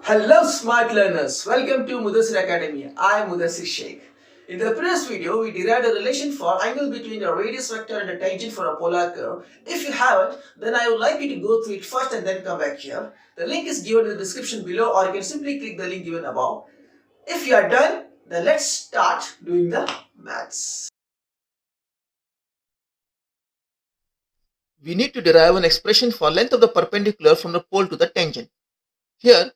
Hello smart learners, welcome to Mudassir Academy. I am Mudassir Sheikh. In the previous video, we derived a relation for angle between a radius vector and a tangent for a polar curve. If you haven't, then I would like you to go through it first and then come back here. The link is given in the description below, or you can simply click the link given above. If you are done, then let's start doing the maths. We need to derive an expression for length of the perpendicular from the pole to the tangent. Here,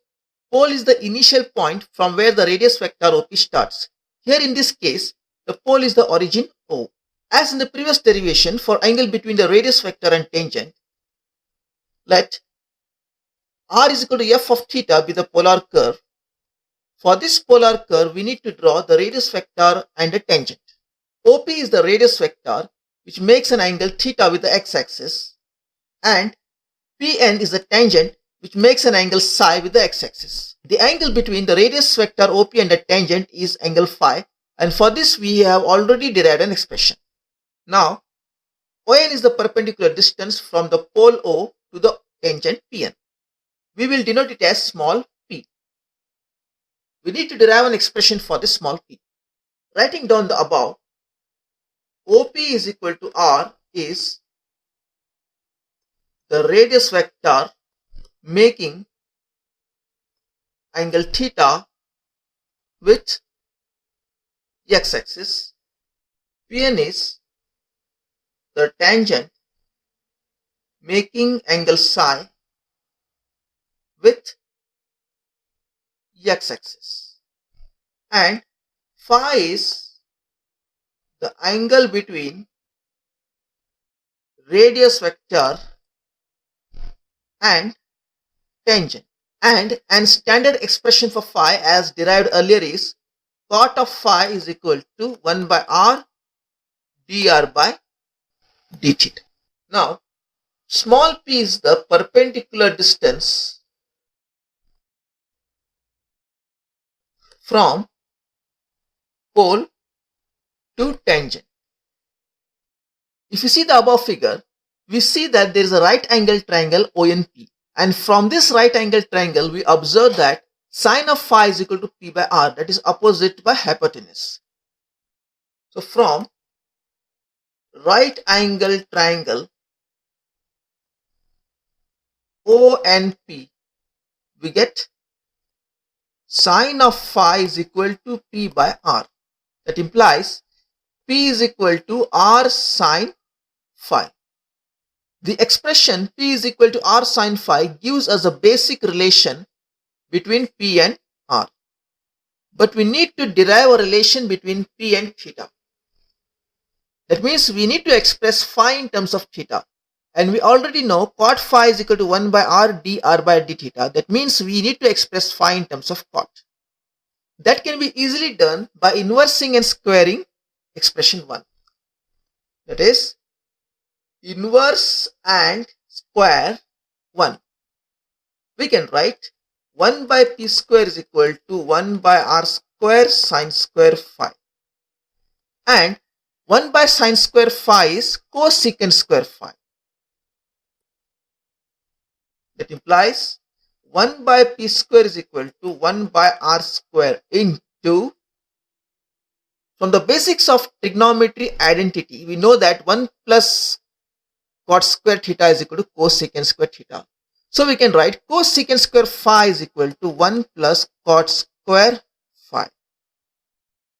pole is the initial point from where the radius vector OP starts. Here in this case, the pole is the origin O. As in the previous derivation for angle between the radius vector and tangent, let r is equal to f of theta be the polar curve. For this polar curve, we need to draw the radius vector and a tangent. OP is the radius vector which makes an angle theta with the x-axis, and PN is the tangent which makes an angle psi with the x-axis. The angle between the radius vector OP and the tangent is angle phi, and for this we have already derived an expression. Now, ON is the perpendicular distance from the pole O to the tangent PN. We will denote it as small p. We need to derive an expression for this small p. Writing down the above, OP is equal to R is the radius vector making angle theta with x-axis. Pn is the tangent making angle psi with x-axis, and phi is the angle between radius vector and tangent. And standard expression for phi as derived earlier is cot of phi is equal to 1 by r dr by d theta. Now, small p is the perpendicular distance from pole to tangent. If you see the above figure, we see that there is a right angle triangle ONP, and from this right angle triangle we observe that sine of phi is equal to p by r, that is opposite by hypotenuse. So from right angle triangle ONP, we get sine of phi is equal to p by r. That implies p is equal to r sine phi. The expression p is equal to r sine phi gives us a basic relation between p and r. But we need to derive a relation between p and theta. That means we need to express phi in terms of theta. And we already know cot phi is equal to 1 by r dr by d theta. That means we need to express phi in terms of cot. That can be easily done by inversing and squaring expression 1. That is, inverse and square 1. We can write 1 by p square is equal to 1 by r square sine square phi. And 1 by sine square phi is cosecant square phi. That implies 1 by p square is equal to 1 by r square into, from the basics of trigonometry identity, we know that 1 plus cot square theta is equal to cosecant square theta. So we can write cosecant square phi is equal to 1 plus cot square phi.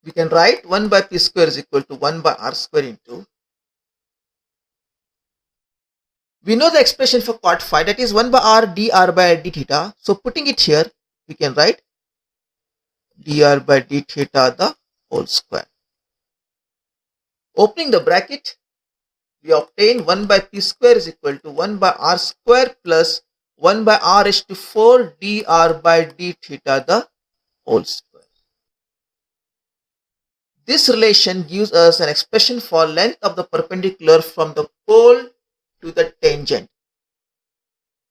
We can write 1 by p square is equal to 1 by r square into, we know the expression for cot phi, that is 1 by r dr by d theta. So putting it here, we can write dr by d theta the whole square. Opening the bracket, we obtain 1 by p square is equal to 1 by r square plus 1 by r raised to 4 dr by d theta the whole square. This relation gives us an expression for length of the perpendicular from the pole to the tangent.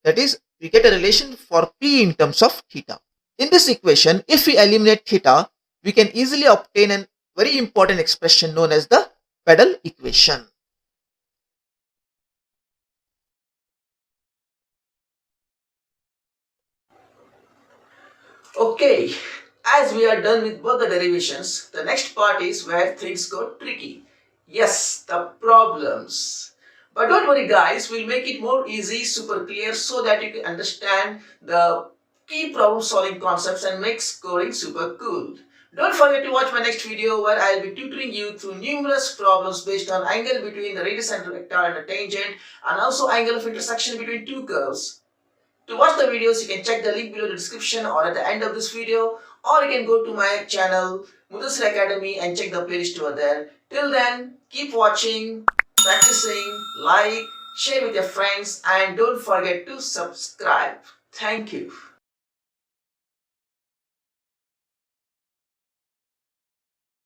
That is, we get a relation for p in terms of theta. In this equation, if we eliminate theta, we can easily obtain a very important expression known as the Padel equation. Okay, as we are done with both the derivations, the next part is where things go tricky. Yes, the problems. But don't worry guys, we'll make it more easy, super clear so that you can understand the key problem solving concepts and make scoring super cool. Don't forget to watch my next video where I'll be tutoring you through numerous problems based on angle between the radius center vector and the tangent and also angle of intersection between two curves. To watch the videos, you can check the link below the description or at the end of this video, or you can go to my channel Mudassir Academy and check the playlist over there. Till then, keep watching, practicing, like, share with your friends and don't forget to subscribe. Thank you.